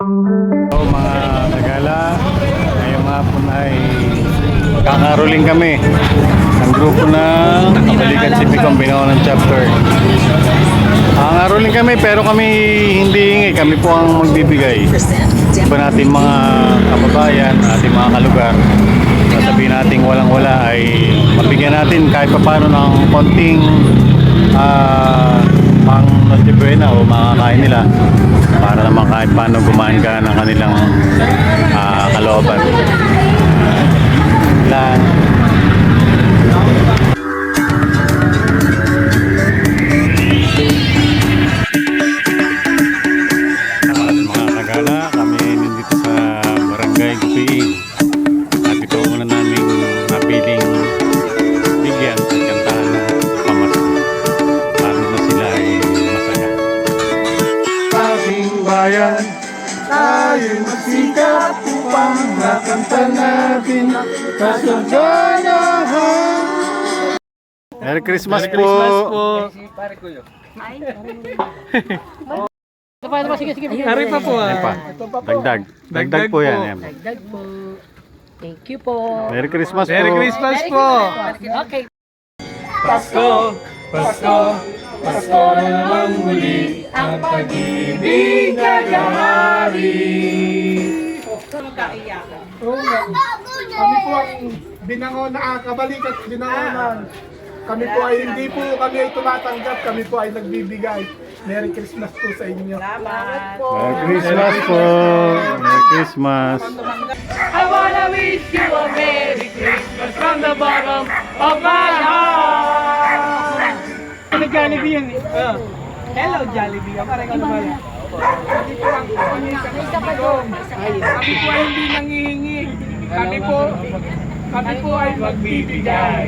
So, mga Tagala, ngayong hapon ay kakaroling kami ng grupo ng Kabalikan Sipicom Binangonan Chapter. Kakaroling kami pero kami hindi hingi, kami po ang magbibigay. Iba natin mga kababayan, ating mga kalugar, sabihin natin walang-wala ay mabigyan natin kahit paano ng konting pang Noche Buena o makakain nila para naman kahit paano gumaan ka ng kanilang kalooban lang. Mga Tagala, kami nandito sa Barangay Gupiing at ito muna namin napiling bigyan at kantahan ng pamasko para na sila ay masaya. Ating bayan, tayo magsikap upang nakanta natin kasaganahan. Merry Christmas po! Hari pa po Ayan pa. Dagdag po yan. Ayan. Dagdag po. Thank you po. Merry Christmas po! Merry Christmas po! Okay. Pasko, Pasko, Pasko na naman muli ang pag-ibig nagahari. Oo nga. Kami po ang Kabalikan Binangonan. Kami po ay hindi po kami ay tumatanggap, kami po ay nagbibigay. Merry Christmas po sa inyo. Merry Christmas po! Merry Christmas! I wanna wish you a Merry Christmas from the bottom of my heart. Ano Jollibee yun eh? Hello Jollibee, parang ano ba yan? Kami po ay hindi nangihingi. Kami po ay magbibigay.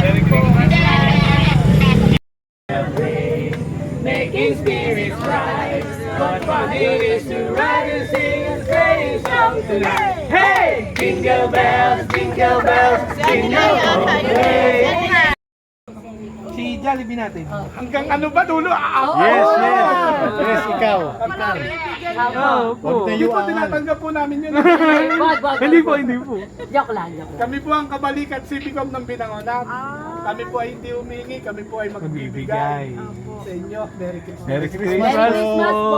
Merry Christmas. Making spirits rise. What fun it is to ride and sing and say song tonight. Hey! Jingle bells, jingle all the way. Si Jollibee natin. Hanggang ano ba dulo? Yes, yes! Yes, ikaw! Hindi po tinatanggap po namin yun. Wag. Hindi po. Joke lang. Kami po ang Kabalikan Sipicom ng Binangonan. Kami po ay hindi humingi, kami po ay magbibigay sa inyo. Merry Christmas. Merry Christmas Merry Christmas po.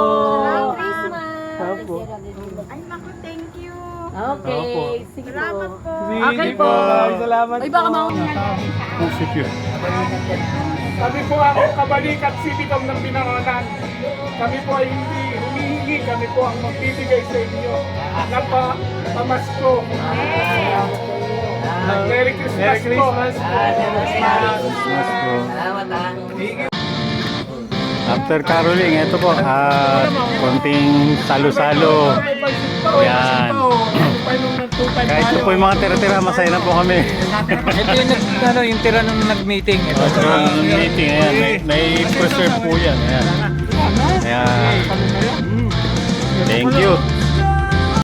Opo. Ay, naku, thank you. Okay. Sige Salamat po. po. Okay po. Salamat Ay, baka mauna. Secure. Kami po ang Kabalikan Sipicom ng Binangonan. Kami po ay hindi humihingi, kami po ang magbibigay sa inyo ng pamasko. Merry Christmas po. Christmas po. After caroling, ito po, konting salo-salo. Yan. Kahit ito po yung mga tira-tira, masaya na po kami. Ito yung tira nung nag-meeting. Ito Yung meeting, ayan, may preserve po yan. Ayan. Ayan. Thank you.